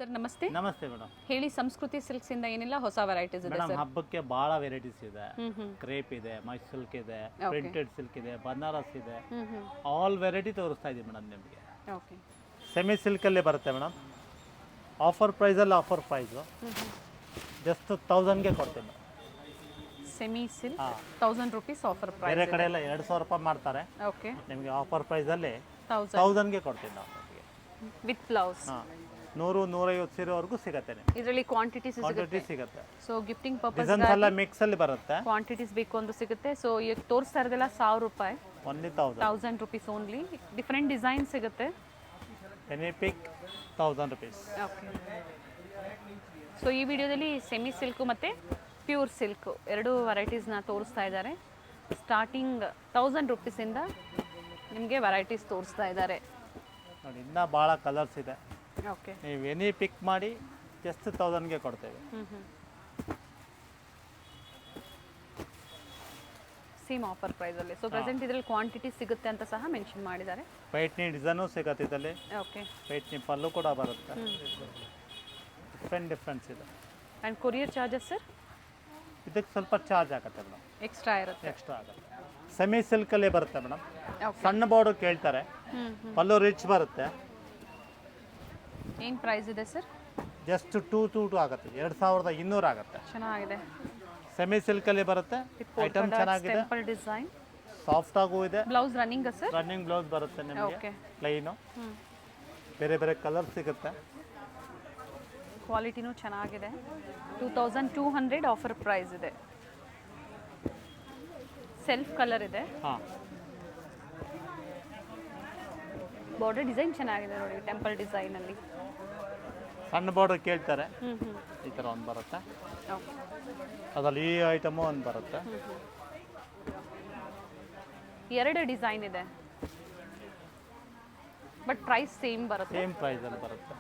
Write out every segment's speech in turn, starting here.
Sir ನಮಸ್ತೆ. ನಮಸ್ತೆ madam. ಹೇಳಿ, ಸಂಸ್ಕೃತಿ ಸಿಲ್ಕ್ಸ್ ಇಂದ ಏನೆಲ್ಲ ಹೊಸ ವೆರೈಟೀಸ್ ಇದೆ ಮೇಡಮ್, ಸರ್? ಹಬ್ಬಕ್ಕೆ ಭಾಳ ವೆರೈಟೀಸ್ ಇದೆ. ಕ್ರೇಪ್ ಇದೆ, ಮೈಸೂರು ಸಿಲ್ಕ್ ಇದೆ, ಪ್ರಿಂಟೆಡ್ ಸಿಲ್ಕ್ ಇದೆ, ಬನಾರಸ್ ಇದೆ. ಆಲ್ ವೆರೈಟಿ ತೋರಿಸ್ತಾ ಇದ್ದೀವಿ ಮೇಡಮ್ ನಿಮಗೆ. ಓಕೆ. ಸೆಮಿ ಸಿಲ್ಕಲ್ಲೇ ಬರುತ್ತೆ ಮೇಡಮ್. ಆಫರ್ ಪ್ರೈಸಲ್ಲಿ ಆಫರ್ ಪ್ರೈಸು ಜಸ್ಟ್ 1000ಗೆ ಕೊಡ್ತೀವಿ madam. Semi silk 1000 rupees offer price. ಬೇರೆ ಕಡೆ ಎಲ್ಲ 2000 ರೂಪಾಯಿ ಮಾಡ್ತಾರೆ. ಓಕೆ. ನಿಮಗೆ ಆಫರ್ ಪ್ರೈಸಲ್ಲಿ 1000 ಗೆ ಕೊಡ್ತೀವಿ ನಾವು ನಿಮಗೆ. With blouse. 100-150 ಸೀರೆವರೆಗೂ ಸಿಗುತ್ತೆ ನಿಮಗೆ. ಇದರಲ್ಲಿ ಕ್ವಾಂಟಿಟೀಸ್ ಕ್ವಾಂಟಿಟಿ ಸಿಗುತ್ತೆ. ಸೊ ಗಿಫ್ಟಿಂಗ್ ಪರ್ಪಸ್ ಡಿಸೈನ್ಸ್ ಎಲ್ಲ ಮಿಕ್ಸ್ ಅಲ್ಲಿ ಬರುತ್ತೆ. ಕ್ವಾಂಟಿಟೀಸ್ ಬೇಕು ಅಂದ್ರೆ ಸಿಗುತ್ತೆ. ಸೊ ಈಗ ತೋರಿಸ್ತಾ ಇರೋದೆಲ್ಲ 1000 ರೂಪಾಯಿ. Only 1000 rupees only. Different design ಸಿಗುತ್ತೆ. ಎನಿ ಪಿಕ್ 1000 ರೂಪೀಸ್. ಓಕೆ. ಸೊ ಈ ವಿಡಿಯೋದಲ್ಲಿ ಸೆಮಿ ಸಿಲ್ಕ್ ಮತ್ತು ಪ್ಯೂರ್ ಸಿಲ್ಕ್ ಎರಡು ವೆರೈಟೀಸ್ನ ತೋರಿಸ್ತಾ ಇದ್ದಾರೆ. ಸ್ಟಾರ್ಟಿಂಗ್ 1000 ರೂಪೀಸಿಂದ ನಿಮಗೆ ವೆರೈಟೀಸ್ ತೋರಿಸ್ತಾ ಇದ್ದಾರೆ. ನೋಡಿ, ಇನ್ನೂ ಭಾಳ ಕಲರ್ಸ್ ಇದೆ. ಓಕೆ. ನೀವು ಎನಿ ಪಿಕ್ ಮಾಡಿ ಜಸ್ಟ್ 1000ಗೆ ಕೊಡ್ತೇವೆ. ಸೇಮ್ ಆಫರ್ ಪ್ರೈಸಲ್ಲಿ. ಸೊ ಪ್ರೆಸೆಂಟ್ ಇದರಲ್ಲಿ ಕ್ವಾಂಟಿಟಿ ಸಿಗುತ್ತೆ ಅಂತ ಸಹ ಮೆನ್ಷನ್ ಮಾಡಿದ್ದಾರೆ. ಪೈಟ್ನಿ ಡಿಸೈನು ಸಿಗುತ್ತೆ ಇದರಲ್ಲಿ. ಓಕೆ. ಪೈಟ್ನಿ ಪಲ್ಲು ಕೂಡ ಬರುತ್ತೆ. ಡಿಫ್ರೆನ್ಸ್ ಇದೆ. And courier charges sir? ಇದಕ್ಕೆ ಸ್ವಲ್ಪ ಚಾರ್ಜ್ ಆಗುತ್ತೆ ಮೇಡಮ್. ಎಕ್ಸ್ಟ್ರಾ ಇರುತ್ತೆ. ಎಕ್ಸ್ಟ್ರಾ ಆಗುತ್ತೆ. ಸೆಮಿ ಸಿಲ್ಕಲ್ಲೇ ಬರುತ್ತೆ ಮೇಡಮ್. ಓಕೆ. ಸಣ್ಣ ಬಾರ್ಡರ್ ಕೇಳ್ತಾರೆ. ಪಲ್ಲು ರಿಚ್ ಬರುತ್ತೆ. ಏನು ಪ್ರೈಸ್ ಇದೆ ಸರ್? ಜಸ್ಟ್ 222 ಆಗುತ್ತೆ. 2200 ಆಗುತ್ತೆ. ಚೆನ್ನಾಗಿದೆ. ಸೆಮಿ ಸಿಲ್ಕಲ್ಲಿ ಬರುತ್ತೆ. ಐಟಮ್ ಚೆನ್ನಾಗಿದೆ. Temple design. ಸಾಫ್ಟ್ ಆಗೂ ಇದೆ. Blouse running sir? Running blouse ಬರುತ್ತೆ ನಿಮಗೆ. ಓಕೆ. ಪ್ಲೈನು. ಬೇರೆ ಬೇರೆ ಕಲರ್ ಸಿಗುತ್ತೆ. ಕ್ವಾಲಿಟಿನೂ ಚೆನ್ನಾಗಿದೆ. 2200 ಆಫರ್ ಪ್ರೈಸ್ ಇದೆ. ಸೆಲ್ಫ್ ಕಲರ್ ಇದೆ. ಹಾಂ. ಬಾರ್ಡರ್ ಡಿಸೈನ್ ಚೆನ್ನಾಗಿದೆ ನೋಡಿ, ಟೆಂಪಲ್ ಡಿಸೈನಲ್ಲಿ. ಸಣ್ಣ ಬಾರ್ಡರ್ ಕೇಳ್ತಾರೆ. ಈ ಥರ ಒಂದು ಬರುತ್ತೆ. ಓಕೆ. ಅದರಲ್ಲಿ ಈ ಐಟಮು ಒಂದು ಬರುತ್ತೆ. ಎರಡು ಡಿಸೈನ್ ಇದೆ, ಬಟ್ ಪ್ರೈಸ್ ಸೇಮ್ ಬರುತ್ತೆ. ಸೇಮ್ ಪ್ರೈಸಲ್ಲಿ ಬರುತ್ತೆ.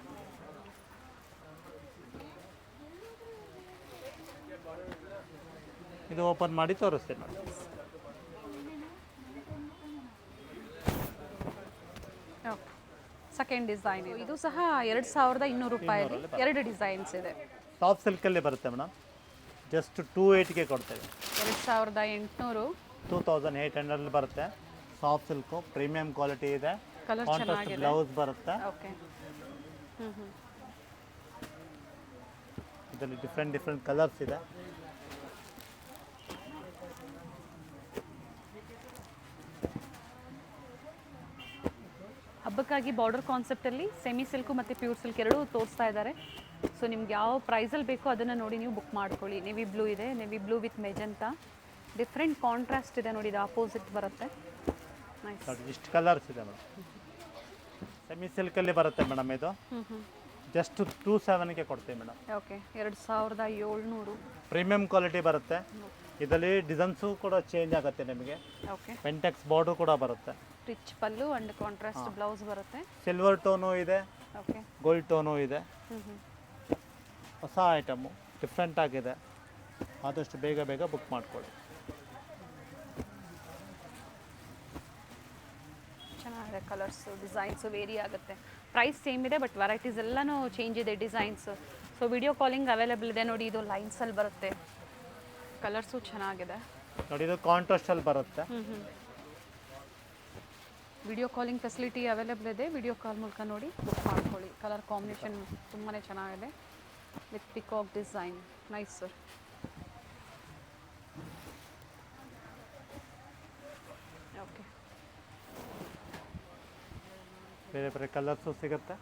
ಇದು ಓಪನ್ ಮಾಡಿ ತೋರಿಸ್ತೀನಿ ನೋಡಿ. ಓಕೆ. ಸೆಕೆಂಡ್ ಡಿಸೈನ್ ಇದು ಸಹ 2200 ರೂಪಾಯಿ. ಎರಡು ಡಿಸೈನ್ಸ್ ಇದೆ. ಸಾಫ್ಟ್ ಸಿಲ್ಕಲ್ಲೇ ಬರುತ್ತೆ ಮೇಡಮ್. ಜಸ್ಟ್ 28ಗೆ ಕೊಡ್ತೇವೆ. 2800. 2800 ಬರುತ್ತೆ. ಸಾಫ್ಟ್ ಸಿಲ್ಕು ಪ್ರೀಮಿಯಂ ಕ್ವಾಲಿಟಿ ಇದೆ. ಕಲರ್ ಚೆನ್ನಾಗಿದೆ. ಬ್ಲೌಸ್ ಬರುತ್ತೆ. ಓಕೆ. ಇದರಲ್ಲಿ ಡಿಫ್ರೆಂಟ್ ಕಲರ್ಸ್ ಇದೆ. ಹಬ್ಬಕ್ಕಾಗಿ ಬಾರ್ಡರ್ ಕಾನ್ಸೆಪ್ಟಲ್ಲಿ ಸೆಮಿ ಸಿಲ್ಕು ಮತ್ತು ಪ್ಯೂರ್ ಸಿಲ್ಕ್ ಎರಡೂ ತೋರಿಸ್ತಾ ಇದ್ದಾರೆ. ಸೊ ನಿಮ್ಗೆ ಯಾವ ಪ್ರೈಸಲ್ಲಿ ಬೇಕೋ ಅದನ್ನು ನೋಡಿ ನೀವು ಬುಕ್ ಮಾಡ್ಕೊಳ್ಳಿ. ನೆವಿ ಬ್ಲೂ ಇದೆ, navy blue with magenta. Different contrast ಇದೆ ನೋಡಿ, ಇದು ಆಪೋಸಿಟ್ ಬರುತ್ತೆ. ನೈಸ್. ಇಷ್ಟು ಕಲರ್ಸ್ ಇದೆ ಮೇಡಮ್. ಸೆಮಿ ಸಿಲ್ಕಲ್ಲಿ ಬರುತ್ತೆ ಮೇಡಮ್. ಇದು ಜಸ್ಟ್ 27ಗೆ ಕೊಡ್ತೀವಿ ಮೇಡಮ್. ಓಕೆ. 2700. ಪ್ರೀಮಿಯಂ ಕ್ವಾಲಿಟಿ ಬರುತ್ತೆ. ಇದರಲ್ಲಿ ಡಿಸೈನ್ಸು ಕೂಡ ಚೇಂಜ್ ಆಗುತ್ತೆ ನಿಮಗೆ. ಓಕೆ. ಪೆಂಟೆಕ್ಸ್ ಬಾರ್ಡರ್ ಕೂಡ ಬರುತ್ತೆ. Rich pallu and contrast blouse ಬರುತ್ತೆ. ಸಿಲ್ವರ್ ಟೋನು ಇದೆ. ಓಕೆ. ಗೋಲ್ಡ್ ಟೋನು ಇದೆ. ಹೊಸ ಐಟಮು ಡಿಫ್ರೆಂಟ್ ಆಗಿದೆ. ಆದಷ್ಟು ಬೇಗ ಬುಕ್ ಮಾಡ್ಕೊಳ್ಳಿ. ಚೆನ್ನಾಗಿದೆ. ಕಲರ್ಸು ಡಿಸೈನ್ಸು ವೇರಿ ಆಗುತ್ತೆ. ಪ್ರೈಸ್ ಸೇಮ್ ಇದೆ, ಬಟ್ ವೆರೈಟೀಸ್ ಎಲ್ಲನೂ ಚೇಂಜ್ ಇದೆ designs. So video calling available ಇದೆ ನೋಡಿ. ಇದು ಲೈನ್ಸಲ್ಲಿ ಬರುತ್ತೆ. ಕಲರ್ಸು ಚೆನ್ನಾಗಿದೆ ನೋಡಿ. ಇದು ಕಾಂಟ್ರಾಸ್ಟಲ್ಲಿ ಬರುತ್ತೆ. ವಿಡಿಯೋ ಕಾಲಿಂಗ್ ಫೆಸಿಲಿಟಿ ಅವೈಲೇಬಲ್ ಇದೆ. ವಿಡಿಯೋ ಕಾಲ್ ಮೂಲಕ ನೋಡಿ ಬುಕ್ ಮಾಡ್ಕೊಳ್ಳಿ. ಕಲರ್ ಕಾಂಬಿನೇಷನ್ ತುಂಬಾ ಚೆನ್ನಾಗಿದೆ with peacock design. Nice sir. Okay. ಬೇರೆ ಕಲರ್ಸು ಸಿಗುತ್ತೆ.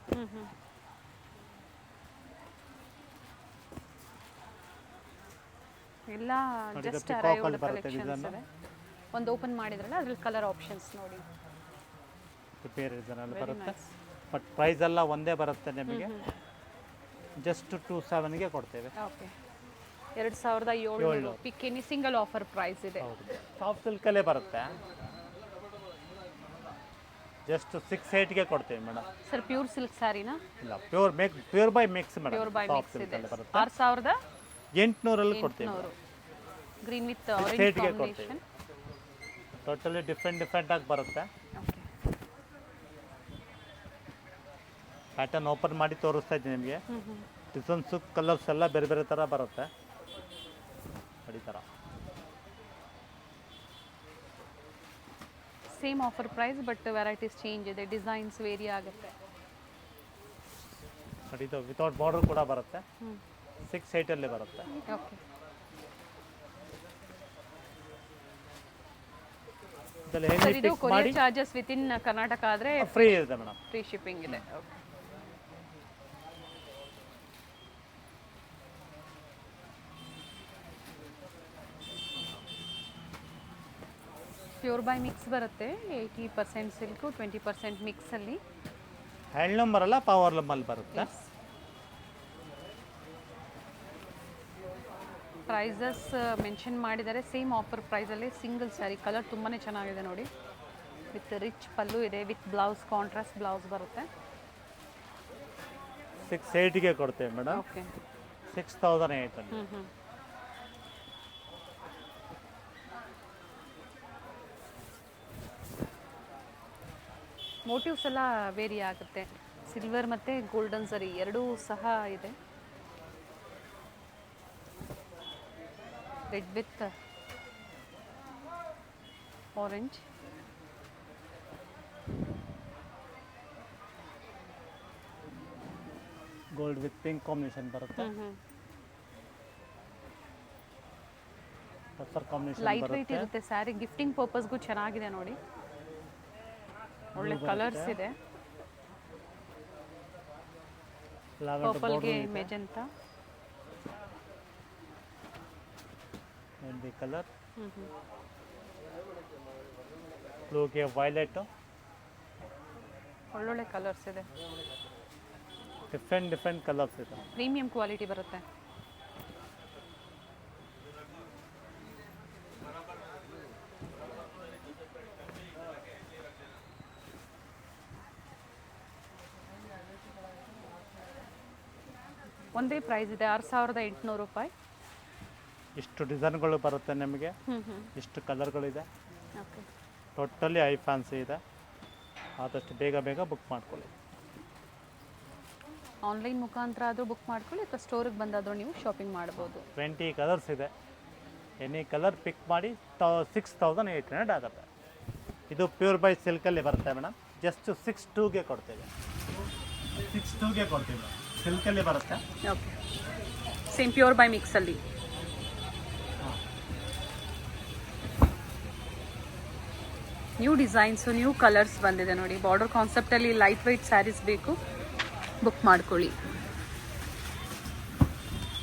ಎಲ್ಲ ಜಸ್ಟ್ ಅರೈವ್ಡ್ ಕಲೆಕ್ಷನ್ಸ್ ಇದೆ. ಒಂದು ಓಪನ್ ಮಾಡಿದ್ರಲ್ಲ, ಅದ್ರಲ್ಲಿ ಕಲರ್ ಆಪ್ಷನ್ಸ್ ನೋಡಿ. ಬೇರೆ ಡಿಸೈನಲ್ಲಿ ಬರುತ್ತೆ, ಬಟ್ ಪ್ರೈಸ್ ಎಲ್ಲ ಒಂದೇ ಬರುತ್ತೆ ನಿಮಗೆ. ಜಸ್ಟ್ 27ಗೆ ಕೊಡ್ತೇವೆ. ಓಕೆ. 2700 ಪಿಕ್ಕಿನಿ ಸಿಂಗಲ್ ಆಫರ್ ಪ್ರೈಸ್ ಇದೆ. ಸಾಫ್ಟ್ ಸಿಲ್ಕಲ್ಲೇ ಬರುತ್ತೆ. ಜಸ್ಟ್ 68ಗೆ ಕೊಡ್ತೇವೆ ಮೇಡಮ್. ಸರ್ ಪ್ಯೂರ್ ಸಿಲ್ಕ್ ಸ್ಯಾರಿನಾ? ಇಲ್ಲ, pure by mix madam. Pure by mix ಇದೆ. ಬರುತ್ತೆ. 6800 ಕೊಡ್ತೇವೆ. Green with orange combination. Totally different ಆಗಿ ಬರುತ್ತೆ. ಓಕೆ. ಪ್ಯಾಟರ್ನ್ ಓಪನ್ ಮಾಡಿ ತೋರಿಸ್ತಾ ಇದ್ದೀನಿ ನಿಮಗೆ. ಡಿಸೈನ್ಸು ಕಲರ್ಸ್ ಎಲ್ಲ ಬೇರೆ ಬೇರೆ ಥರ ಬರುತ್ತೆ. ಈ ಥರ same offer price but varieties change ಇದೆ, ಡಿಸೈನ್ಸ್ ವೇರಿ ಆಗುತ್ತೆ. ಇದು ವಿತೌಟ್ ಬಾರ್ಡರ್ ಕೂಡ ಬರುತ್ತೆ. 6-8 ಬರುತ್ತೆ. ಓಕೆ. ಸರ್ ಇದು courier charges within Karnataka ಆದರೆ ಫ್ರೀ ಇದೆ ಮೇಡಮ್. ಫ್ರೀ ಶಿಪ್ಪಿಂಗ್ ಇದೆ. ಓಕೆ. ಪ್ಯೂರ್ ಬೈ ಮಿಕ್ಸ್ ಬರುತ್ತೆ. 80% ಸಿಲ್ಕು 20% ಮಿಕ್ಸಲ್ಲಿ. ಹ್ಯಾಂಡ್ಲೂಮ್ ಬರಲ್ಲ, ಪವರ್ ಲೂಮಲ್ಲಿ ಬರುತ್ತೆ. ಪ್ರೈಸಸ್ ಮೆನ್ಷನ್ ಮಾಡಿದ್ದಾರೆ. ಸೇಮ್ ಆಫರ್ ಪ್ರೈಸಲ್ಲಿ ಸಿಂಗಲ್ ಸ್ಯಾರಿ. ಕಲರ್ ತುಂಬಾ ಚೆನ್ನಾಗಿದೆ ನೋಡಿ. ವಿತ್ ರಿಚ್ ಪಲ್ಲು ಇದೆ, ವಿತ್ ಬ್ಲೌಸ್ ಕಾಂಟ್ರಾಸ್ಟ್ ಬ್ಲೌಸ್ ಬರುತ್ತೆ. 6-8 ಕೊಡ್ತೇವೆ ಮೇಡಮ್. ಓಕೆ. 6,800. ಮೋಟಿವ್ಸ್ ಎಲ್ಲ ವೇರಿ ಆಗುತ್ತೆ. ಸಿಲ್ವರ್ ಮತ್ತು ಗೋಲ್ಡನ್ ಸರಿ ಎರಡೂ ಸಹ ಇದೆ. Red with orange. Gold with pink combination ಬರುತ್ತೆ. ಕಾಂಬಿನೇಷನ್ ಲೈಟ್ ವೆಯ್ಟ್ ಇರುತ್ತೆ ಸ್ಯಾರಿ. ಗಿಫ್ಟಿಂಗ್ ಪರ್ಪಸ್ಗೂ ಚೆನ್ನಾಗಿದೆ ನೋಡಿ. ಒಳ್ಳೆ ಕಲರ್ಸ್ ಇದೆ. ಪರ್ಪಲ್ಗೆ ಮೆಜೆಂಟಾ ಕಲರ್, ಬ್ಲೂಗೆ ವೈಲೆಟ್. ಒಳ್ಳೊಳ್ಳೆ ಕಲರ್ಸ್ ಇದೆ. ಡಿಫ್ರೆಂಟ್ ಕಲರ್ಸ್ ಇದೆ. ಪ್ರೀಮಿಯಂ ಕ್ವಾಲಿಟಿ ಬರುತ್ತೆ. ಒಂದೇ ಪ್ರೈಸ್ ಇದೆ 6,800 ರೂಪಾಯಿ. ಇಷ್ಟು ಡಿಸೈನ್ಗಳು ಬರುತ್ತೆ ನಿಮಗೆ. ಇಷ್ಟು ಕಲರ್ಗಳಿದೆ. ಓಕೆ. ಟೋಟಲಿ ಐ ಫ್ಯಾನ್ಸಿ ಇದೆ. ಆದಷ್ಟು ಬೇಗ ಬುಕ್ ಮಾಡ್ಕೊಳ್ಳಿ. ಆನ್ಲೈನ್ ಮುಖಾಂತರ ಆದರೂ ಬುಕ್ ಮಾಡ್ಕೊಳ್ಳಿ ಅಥವಾ ಸ್ಟೋರಿಗೆ ಬಂದಾದರೂ ನೀವು ಶಾಪಿಂಗ್ ಮಾಡ್ಬೋದು. 20 ಕಲರ್ಸ್ ಇದೆ. ಎನಿ ಕಲರ್ ಪಿಕ್ ಮಾಡಿ 6,800 ಆಗುತ್ತೆ. ಇದು ಪ್ಯೂರ್ ಬೈ ಸಿಲ್ಕಲ್ಲಿ ಬರುತ್ತೆ ಮೇಡಮ್. ಜಸ್ಟ್ 6,200 ಕೊಡ್ತೇವೆ. 6,200 ಕೊಡ್ತೀವಿ. ಸಿಲ್ಕಲ್ಲಿ ಬರುತ್ತೆ. ಓಕೆ. ಸೇಮ್ ಪ್ಯೂರ್ ಬೈ ಮಿಕ್ಸಲ್ಲಿ. ನ್ಯೂ ಡಿಸೈನ್ಸು, ನ್ಯೂ ಕಲರ್ಸ್ ಬಂದಿದೆ ನೋಡಿ. ಬಾರ್ಡರ್ ಕಾನ್ಸೆಪ್ಟಲ್ಲಿ ಲೈಟ್ ವೆಯ್ಟ್ ಸ್ಯಾರೀಸ್ ಬೇಕು, ಬುಕ್ ಮಾಡ್ಕೊಳ್ಳಿ.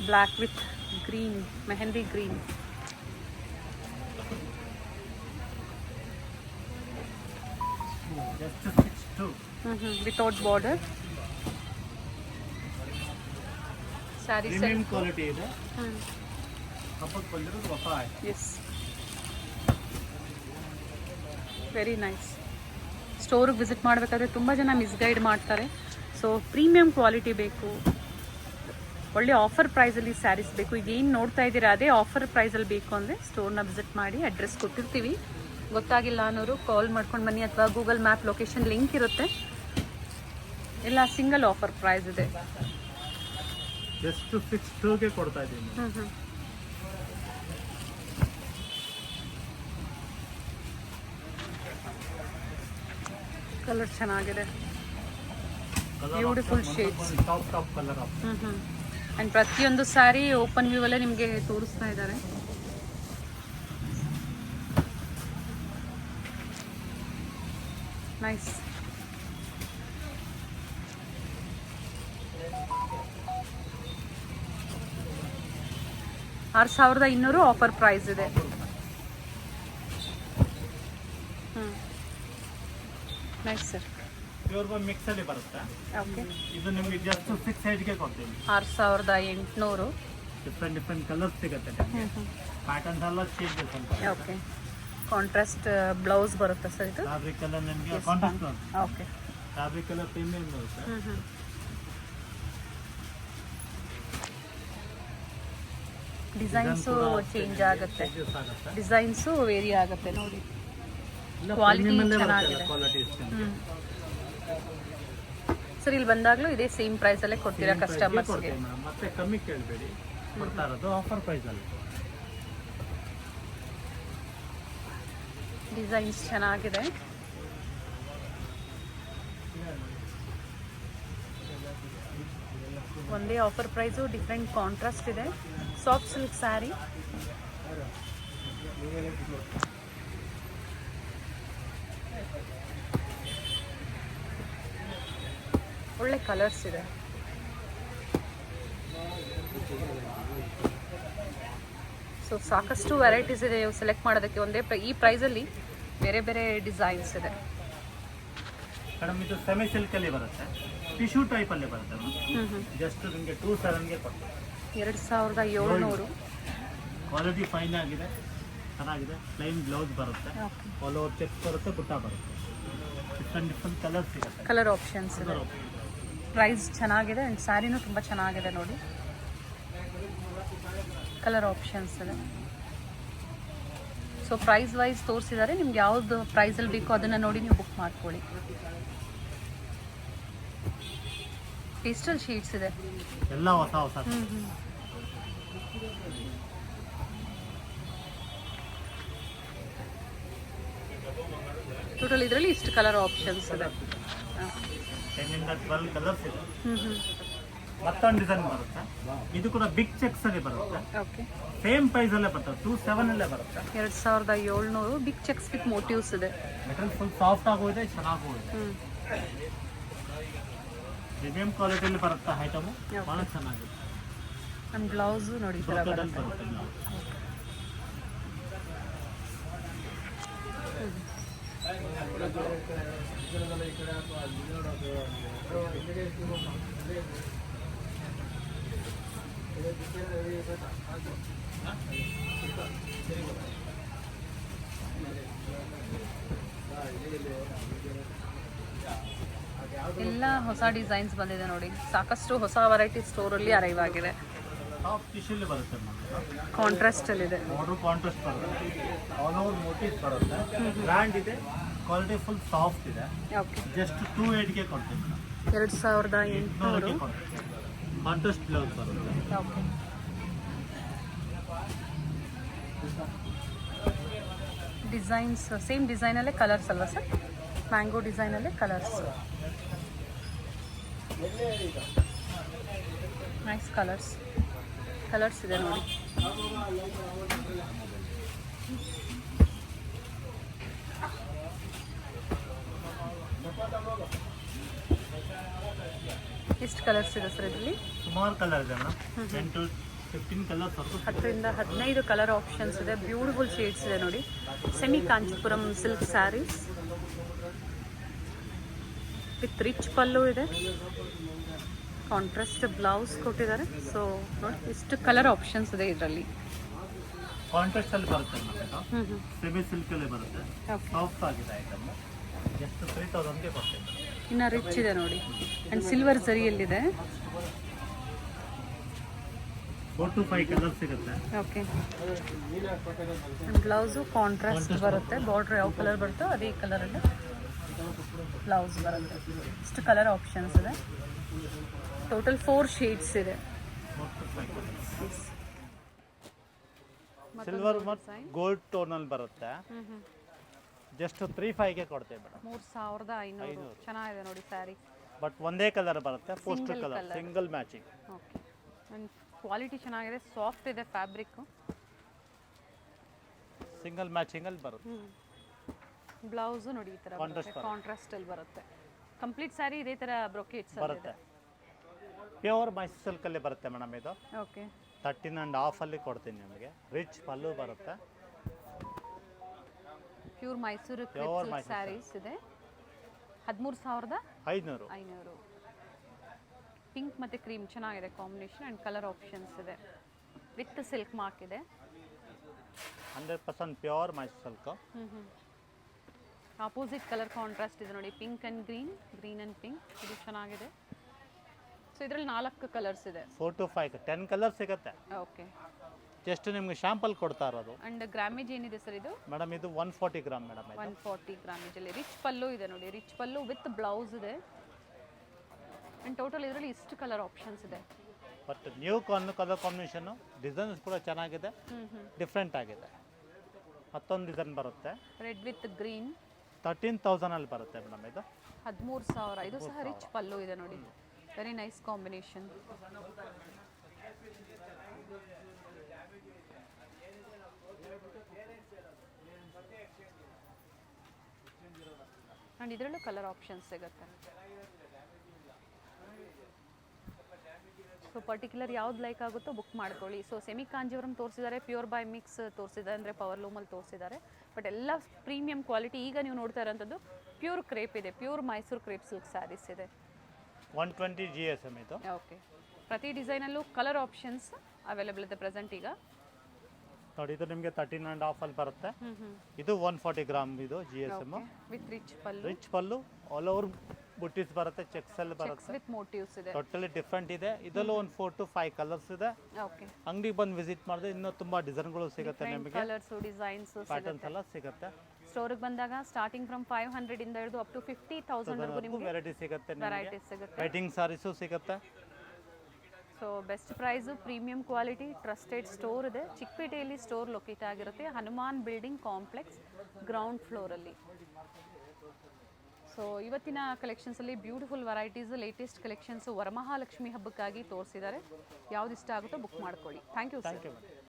Black with green, mehndi green. Without border saris. Premium quality ಇದೆ. ಹಬ್ಬಕ್ಕೆ ಬಂದಿರೋದು ಹೊಸ. Yes, very nice. ಸ್ಟೋರಿಗೆ ವಿಸಿಟ್ ಮಾಡಬೇಕಾದ್ರೆ ತುಂಬ ಜನ ಮಿಸ್ಗೈಡ್ ಮಾಡ್ತಾರೆ. ಸೊ ಪ್ರೀಮಿಯಂ ಕ್ವಾಲಿಟಿ ಬೇಕು, ಒಳ್ಳೆ ಆಫರ್ ಪ್ರೈಸಲ್ಲಿ ಸ್ಯಾರೀಸ್ ಬೇಕು. ಈಗ ಏನು ನೋಡ್ತಾ ಇದ್ದೀರಾ ಅದೇ ಆಫರ್ ಪ್ರೈಸಲ್ಲಿ ಬೇಕು ಅಂದರೆ ಸ್ಟೋರ್ನ ವಿಸಿಟ್ ಮಾಡಿ. ಅಡ್ರೆಸ್ ಕೊಟ್ಟಿರ್ತೀವಿ. ಗೊತ್ತಾಗಿಲ್ಲ ಅನ್ನೋರು ಕಾಲ್ ಮಾಡ್ಕೊಂಡು ಬನ್ನಿ ಅಥವಾ ಗೂಗಲ್ ಮ್ಯಾಪ್ ಲೊಕೇಶನ್ ಲಿಂಕ್ ಇರುತ್ತೆ. ಎಲ್ಲ ಸಿಂಗಲ್ ಆಫರ್ ಪ್ರೈಸ್ ಇದೆ. ಜಸ್ಟ್ 6,200 ಕೊಡ್ತಾ ಇದ್ದೀನಿ. ಕಲರ್ ಚೆನ್ನಾಗಿದೆ. Beautiful shades. Top colour. And ಪ್ರತಿಯೊಂದು ಸ್ಯಾರಿ ಓಪನ್ ವ್ಯೂ ಅಲ್ಲೇ ನಿಮಗೆ ತೋರಿಸ್ತಾ ಇದ್ದಾರೆ. ನೈಸ್. $6,200 ಆಫರ್ ಪ್ರೈಸ್ ಇದೆ. Nice sir. Pure by mix ಅಲ್ಲಿ ಬರುತ್ತೆ. ಓಕೆ. ಇದು ನಿಮಗೆ ಜಸ್ಟ್ 6,800 ಕೊಡ್ತೀವಿ. 6,800. ಡಿಫ್ರೆಂಟ್ ಕಲರ್ಸ್ ಸಿಗುತ್ತೆ ನಿಮಗೆ. ಪ್ಯಾಟರ್ನ್ಸ್ ಎಲ್ಲ ಚೇಂಜಸ್ ಅಂತ. ಓಕೆ. ಕಾಂಟ್ರಾಸ್ಟ್ ಬ್ಲೌಸ್ ಬರುತ್ತೆ ಸರ್ ಇದು. ಫ್ಯಾಬ್ರಿಕ್ ಎಲ್ಲ ನಿಮಗೆ ಕಾಂಟ್ರಾಸ್ಟ್ ಬ್ಲೌಸ್. ಓಕೆ. ಫ್ಯಾಬ್ರಿಕ್ ಎಲ್ಲ ಪ್ರೀಮಿಯಂ ಬರುತ್ತೆ. ಡಿಸೈನ್ಸು ಚೇಂಜ್ ಆಗುತ್ತೆ. ಡಿಸೈನ್ಸು ವೇರಿ ಆಗುತ್ತೆ ನೋಡಿ. ಕ್ವಾಲಿಟಿ ಚೆನ್ನಾಗಿದೆ. ಕ್ವಾಲಿಟಿ. ಸೊ ಸರಿ ಇಲ್ಲಿ ಬಂದಾಗಲೂ ಇದೇ ಸೇಮ್ ಪ್ರೈಸಲ್ಲೇ ಕೊಡ್ತೀರಾ ಕಸ್ಟಮರ್ಸ್ಗೆ? ಕೊಡ್ತೀವಿ ಮೇಡಮ್, ಮತ್ತೆ ಕಮ್ಮಿ ಕೇಳಬೇಡಿ, ಕೊಡ್ತಾ ಇರೋದು ಆಫರ್ ಪ್ರೈಸಲ್ಲಿ. ಡಿಸೈನ್ಸ್ ಚೆನ್ನಾಗಿದೆ. ಒಂದೇ ಆಫರ್ ಪ್ರೈಸು, ಡಿಫ್ರೆಂಟ್ ಕಾಂಟ್ರಾಸ್ಟ್ ಇದೆ. Soft silk sari. ಒಳ್ಳೆ ಕಲರ್ಸ್ ಇದೆ. ಸೊ ಸಾಕಷ್ಟು ವೆರೈಟೀಸ್ ಇದೆ ಸೆಲೆಕ್ಟ್ ಮಾಡೋದಕ್ಕೆ. ಒಂದೇ ಈ ಪ್ರೈಸಲ್ಲಿ ಬೇರೆ ಬೇರೆ ಡಿಸೈನ್ಸ್ ಇದೆ. ಮೇಡಮ್ ಇದು ಸೆಮಿ ಸಿಲ್ಕಲ್ಲಿ ಬರುತ್ತೆ, ಟಿಶ್ಯೂ ಟೈಪಲ್ಲಿ ಬರುತ್ತೆ ಮೇಡಮ್. ಜಸ್ಟ್ ನಿಮಗೆ 27ಗೆ ಕೊಡ್ತೀವಿ. 2700. ಕ್ವಾಲಿಟಿ ಫೈನ್ ಆಗಿದೆ, ಚೆನ್ನಾಗಿದೆ. ಪ್ಲೈನ್ ಬ್ಲೌಸ್ ಬರುತ್ತೆ, ಆಲ್ ಓವರ್ ಚೆಕ್ ಬರುತ್ತೆ, ಬುಟ್ಟ ಬರುತ್ತೆ. ಡಿಫ್ರೆಂಟ್ ಕಲರ್ಸ್ ಸಿಗುತ್ತೆ, ಕಲರ್ ಆಪ್ಷನ್ಸ್ ಇದೆ. ಪ್ರೈಸ್ ಚೆನ್ನಾಗಿದೆ ಆ್ಯಂಡ್ ಸ್ಯಾರಿನೂ ತುಂಬ ಚೆನ್ನಾಗಿದೆ ನೋಡಿ. ಕಲರ್ ಆಪ್ಷನ್ಸ್ ಇದೆ. ಸೊ ಪ್ರೈಸ್ ವೈಸ್ ತೋರಿಸಿದ್ದಾರೆ, ನಿಮ್ಗೆ ಯಾವ್ದು ಪ್ರೈಸಲ್ಲಿ ಬೇಕೋ ಅದನ್ನು ನೋಡಿ ನೀವು ಬುಕ್ ಮಾಡ್ಕೊಳ್ಳಿ. ಪೇಸ್ಟಲ್ ಶೀಟ್ಸ್ ಇದೆ ಎಲ್ಲ ಹೊಸ ಹೊಸ. ಟೋಟಲ್ ಇದರಲ್ಲಿ ಇಷ್ಟು ಕಲರ್ ಆಪ್ಷನ್ಸ್ ಇದೆ. 10 ಇಂದ 12 ಕಲರ್ಸ್ ಇದೆ. ಮತ್ತೊಂದು ಡಿಸೈನ್ ಬರುತ್ತೆ, ಇದು ಕೂಡ ಬಿಗ್ ಚೆಕ್ಸ್ ಅಲ್ಲಿ ಬರುತ್ತೆ. ಓಕೆ, ಸೇಮ್ ಪ್ರೈಸ್ ಅಲ್ಲೇ ಬರುತ್ತೆ, 27 ಅಲ್ಲೇ ಬರುತ್ತೆ. 2700 ಬಿಗ್ ಚೆಕ್ಸ್ ವಿತ್ ಮೋಟಿವ್ಸ್ ಇದೆ. ಮೆಟೀರಿಯಲ್ ಫುಲ್ ಸಾಫ್ಟ್ ಆಗೋ ಇದೆ, ಚೆನ್ನಾಗೂ ಇದೆ. ಪ್ರೀಮಿಯಂ ಕ್ವಾಲಿಟಿಯಲ್ಲಿ ಬರುತ್ತೆ ಐಟಮು, ಭಾಳ ಚೆನ್ನಾಗಿದೆ. ನಮ್ಮ ಬ್ಲೌಸು ನೋಡಿ ಈ ಥರ ಬರುತ್ತೆ. ಎಲ್ಲ ಹೊಸ ಡಿಸೈನ್ಸ್ ಬಂದಿದೆ ನೋಡಿ. ಸಾಕಷ್ಟು ಹೊಸ ವೆರೈಟಿ ಸ್ಟೋರಲ್ಲಿ ಅರೈವ್ ಆಗಿದೆ. ಟಾಪ್ ಟಿಶ್ಯೂಲಿ ಬರುತ್ತೆ, ಕಾಂಟ್ರಾಸ್ಟ್ ಅಲ್ಲಿ ಇದೆ. ಬಾರ್ಡರ್ ಕಾಂಟ್ರಾಸ್ಟ್ ಬರುತ್ತೆ, ಆಲ್ ಓವರ್ ಮೋಟಿವ್ಸ್ ಬರುತ್ತೆ. ಬ್ರ್ಯಾಂಡ್ ಇದೆ, ಕ್ವಾಲಿಟಿ ಫುಲ್ ಸಾಫ್ಟ್ ಇದೆ. ಓಕೆ, ಜಸ್ಟ್ 28ಗೆ ಕೊಡ್ತೀವಿ ಮೇಡಮ್. 2800. ಕಾಂಟ್ರಾಸ್ಟ್ ಬ್ಲೌಸ್ ಬರುತ್ತೆ. ಓಕೆ, ಡಿಸೈನ್ಸ್ ಸೇಮ್ ಡಿಸೈನಲ್ಲೇ ಕಲರ್ಸ್ ಅಲ್ವಾ ಸರ್? ಮ್ಯಾಂಗೋ ಡಿಸೈನಲ್ಲೇ ಕಲರ್ಸ್. ನೈಸ್ ಕಲರ್ಸ್ ಇದೆ ನೋಡಿ. ಎಷ್ಟು ಕಲರ್ಸ್ ಇದೆ ಸರ್ ಇದರಲ್ಲಿ? ಸುಮಾರು ಕಲರ್ ಇದೆ ಮೇಡಮ್, 10 to 15 ಕಲರ್ಸ್ ವರ್ಗು. 10 ರಿಂದ 15 ಕಲರ್ ಆಪ್ಷನ್ಸ್ ಇದೆ. ಬ್ಯೂಟಿಫುಲ್ ಶೇಡ್ಸ್ ಇದೆ ನೋಡಿ. Semi Kanchipuram silk sarees with rich pallu ಇದೆ. ಕಾಂಟ್ರಾಸ್ಟ್ ಬ್ಲೌಸ್ ಕೊಟ್ಟಿದ್ದಾರೆ. ಸೊ ನೋಡಿ ಇಷ್ಟು ಕಲರ್ ಆಪ್ಷನ್ಸ್ ಇದೆ ಇದರಲ್ಲಿ. ಕಾಂಟ್ರಾಸ್ಟ್ ಅಲ್ಲಿ ಬರುತ್ತೆ ಮೇಡಮ್, ಸೆಮಿ ಸಿಲ್ಕ್ ಅಲ್ಲಿ ಬರುತ್ತೆ. ಓಕೆ, ಸಾಫ್ಟ್ ಆಗಿದೆ ಐಟಮ್. ಜಸ್ಟ್ 3000ಗೆ ಕೊಡ್ತೀವಿ. ಇನ್ನು ರಿಚ್ ಇದೆ ನೋಡಿ ಆ್ಯಂಡ್ ಸಿಲ್ವರ್ ಜರಿಯಲ್ಲಿದೆ. 4 to 5 ಕಲರ್ ಸಿಗುತ್ತೆ. ಓಕೆ, ಬ್ಲೌಸು ಕಾಂಟ್ರಾಸ್ಟ್ ಬರುತ್ತೆ. ಬಾರ್ಡ್ರ್ ಯಾವ ಕಲರ್ ಬರುತ್ತೋ ಅದೇ ಕಲರಲ್ಲಿ ಬ್ಲೌಸ್ ಬರುತ್ತೆ. ಇಷ್ಟು ಕಲರ್ ಆಪ್ಷನ್ಸ್ ಇದೆ. ಟೋಟಲ್ 4 ಶೇಡ್ಸ್ ಇದೆ. ಸಿಲ್ವರ್ ಮತ್ತು ಗೋಲ್ಡ್ ಟೋನಲ್ಲಿ ಬರುತ್ತೆ. ಜಸ್ಟ್ 35ಗೆ ಕೊಡ್ತೇವೆ ಮೇಡಮ್. 3500. ಚೆನ್ನಾಗಿದೆ ನೋಡಿ ಸ್ಯಾರಿ. ಬಟ್ ಒಂದೇ ಕಲರ್ ಬರುತ್ತೆ, poster colour, single matching. Okay, and quality ಚೆನ್ನಾಗಿದೆ, ಸಾಫ್ಟ್ ಇದೆ ಫ್ಯಾಬ್ರಿಕ್ಕು. ಸಿಂಗಲ್ ಮ್ಯಾಚಿಂಗಲ್ಲಿ ಬರುತ್ತೆ. ಬ್ಲೌಸು ನೋಡಿ ಈ ಥರ ಕಾಂಟ್ರಾಸ್ಟಲ್ಲಿ ಬರುತ್ತೆ. ಕಂಪ್ಲೀಟ್ ಸ್ಯಾರಿ ಇದೇ ಥರ ಬ್ರೊಕೇಟ್ಸ್ ಬರುತ್ತೆ. ಪ್ಯೂರ್ ಮೈಸೂರು ಸಿಲ್ಕಲ್ಲಿ ಬರುತ್ತೆ ಮೇಡಮ್ ಇದು. ಓಕೆ, 13.5 ಅಲ್ಲಿ ಕೊಡ್ತೀನಿ ನಿಮಗೆ. ರಿಚ್ ಪಲ್ಲು ಬರುತ್ತೆ. ಪ್ಯೂರ್ ಮೈಸೂರು ಸ್ಯಾರೀಸ್ ಇದೆ. 13,500. ಪಿಂಕ್ ಮತ್ತು ಕ್ರೀಮ್ ಚೆನ್ನಾಗಿದೆ ಕಾಂಬಿನೇಷನ್ ಆ್ಯಂಡ್ ಕಲರ್ ಆಪ್ಷನ್ಸ್ ಇದೆ. ವಿತ್ ಸಿಲ್ಕ್ ಮಾರ್ಕ್ ಇದೆ. 100% pure Mysuru silk. Opposite colour contrast ಇದೆ ನೋಡಿ. Pink and green and pink. ಇದು ಚೆನ್ನಾಗಿದೆ. ಸೊ ಇದರಲ್ಲಿ 4 ಕಲರ್ಸ್ ಇದೆ. 4 to 5 10 ಕಲರ್ ಸಿಗುತ್ತೆ. ಓಕೆ, ಜಸ್ಟ್ ನಿಮ್ಗೆ ಶಾಂಪಲ್ ಕೊಡ್ತಾ ಇರೋದು. ಅಂಡ್ ಗ್ರಾಮೇಜ್ ಏನಿದೆ ಸರ್ ಇದು? ಮೇಡಮ್ ಇದು 140 ಗ್ರಾಮ್ ಮೇಡಮ್. 140 ಗ್ರಾಮೇಜಲ್ಲಿ ರಿಚ್ ಪಲ್ಲು ಇದೆ ನೋಡಿ. ರಿಚ್ ಪಲ್ಲು ವಿತ್ ಬ್ಲೌಸ್ ಇದೆ. ಆ್ಯಂಡ್ ಟೋಟಲ್ ಇದರಲ್ಲಿ ಇಷ್ಟು ಕಲರ್ ಆಪ್ಷನ್ಸ್ ಇದೆ. But new colour combination designs ಕೂಡ ಚೆನ್ನಾಗಿದೆ, ಡಿಫ್ರೆಂಟ್ ಆಗಿದೆ. ಮತ್ತೊಂದು ಡಿಸೈನ್ ಬರುತ್ತೆ, ರೆಡ್ ವಿತ್ ಗ್ರೀನ್, 13,000 ಬರುತ್ತೆ ಮೇಡಮ್ ಇದು. 13,000. ಇದು ಸಹ ರಿಚ್ ಪಲ್ಲು ಇದೆ ನೋಡಿ, ವೆರಿ ನೈಸ್ ಕಾಂಬಿನೇಷನ್. ಆ್ಯಂಡ್ ಇದರಲ್ಲೂ ಕಲರ್ ಆಪ್ಷನ್ಸ್ ಸಿಗುತ್ತೆ. ಸೊ ಪರ್ಟಿಕ್ಯುಲರ್ ಯಾವ್ದು ಲೈಕ್ ಆಗುತ್ತೋ ಬುಕ್ ಮಾಡ್ಕೊಳ್ಳಿ. ಸೊ ಸೆಮಿ ಕಾಂಜೀವರಂ ತೋರಿಸಿದ್ದಾರೆ, ಪ್ಯೂರ್ ಬೈ ಮಿಕ್ಸ್ ತೋರಿಸಿದ್ದಾರೆ, ಅಂದರೆ ಪವರ್ ಲೂಮಲ್ಲಿ ತೋರಿಸಿದ್ದಾರೆ. ಬಟ್ ಎಲ್ಲ ಪ್ರೀಮಿಯಂ ಕ್ವಾಲಿಟಿ. ಈಗ ನೀವು ನೋಡ್ತಾ ಇರೋಂಥದ್ದು ಪ್ಯೂರ್ ಕ್ರೇಪ್ ಇದೆ, pure Mysuru crepe silk sarees ಇದೆ. 120 GSM ಇದು. ಓಕೆ, ಪ್ರತಿ ಡಿಸೈನಲ್ಲೂ ಕಲರ್ ಆಪ್ಷನ್ಸ್ ಅವೈಲೇಬಲ್ ಇದೆ ಪ್ರೆಸೆಂಟ್ ಈಗ. ನೋಡಿ ಇದು ನಿಮಗೆ 13.5 ಅಲ್ಲಿ ಬರುತ್ತೆ. ಇದು 140 ಗ್ರಾಮ್ ಇದು GSM. With rich pallu, rich pallu, all over buttis ಬರುತ್ತೆ, ಚೆಕ್ಸ್ ಅಲ್ಲಿ ಬರುತ್ತೆ, ವಿತ್ ಮೋಟಿವ್ಸ್ ಇದೆ. ಟೋಟಲಿ ಡಿಫ್ರೆಂಟ್ ಇದೆ. ಇದರಲ್ಲೂ ಒಂದು 4 to 5 ಕಲರ್ಸ್ ಇದೆ. ಓಕೆ, ಅಂಗಡಿಗೆ ಬಂದು ವಿಸಿಟ್ ಮಾಡಿದ್ರೆ ಇನ್ನೂ ತುಂಬಾ ಡಿಸೈನ್ಗಳು ಸಿಗುತ್ತೆ ನಿಮಗೆ, ಕಲರ್ಸ್, ಡಿಸೈನ್ಸ್, ಪ್ಯಾಟರ್ನ್ಸ್ ಎಲ್ಲ ಸಿಗುತ್ತೆ. ಸ್ಟೋರಿಗೆ ಬಂದಾಗ ಸ್ಟಾರ್ಟಿಂಗ್ ಫ್ರಮ್ 500 ಇಂದ ಹಿಡಿದು ಅಪ್ ಟು 50,000 ವರೆಗೂ ನಿಮಗೆ ವೆರೈಟಿ ಸಿಗುತ್ತೆ, ವೆರೈಟೀಸ್ ಸಿಗುತ್ತೆ. ವೆಡ್ಡಿಂಗ್ ಸಾರೀಸು ಸಿಗುತ್ತೆ. So best price, premium quality, trusted store ಇದೆ. ಚಿಕ್ಕಪೇಟೆಯಲ್ಲಿ ಸ್ಟೋರ್ ಲೊಕೇಟ್ ಆಗಿರುತ್ತೆ, ಹನುಮಾನ್ ಬಿಲ್ಡಿಂಗ್ ಕಾಂಪ್ಲೆಕ್ಸ್ ಗ್ರೌಂಡ್ ಫ್ಲೋರಲ್ಲಿ. ಸೊ ಇವತ್ತಿನ ಕಲೆಕ್ಷನ್ಸಲ್ಲಿ beautiful varieties, latest collections Varamahalakshmi ಹಬ್ಬಕ್ಕಾಗಿ ತೋರಿಸಿದ್ದಾರೆ. ಯಾವ್ದು ಇಷ್ಟ ಆಗುತ್ತೋ ಬುಕ್ ಮಾಡ್ಕೊಳ್ಳಿ. Thank you sir.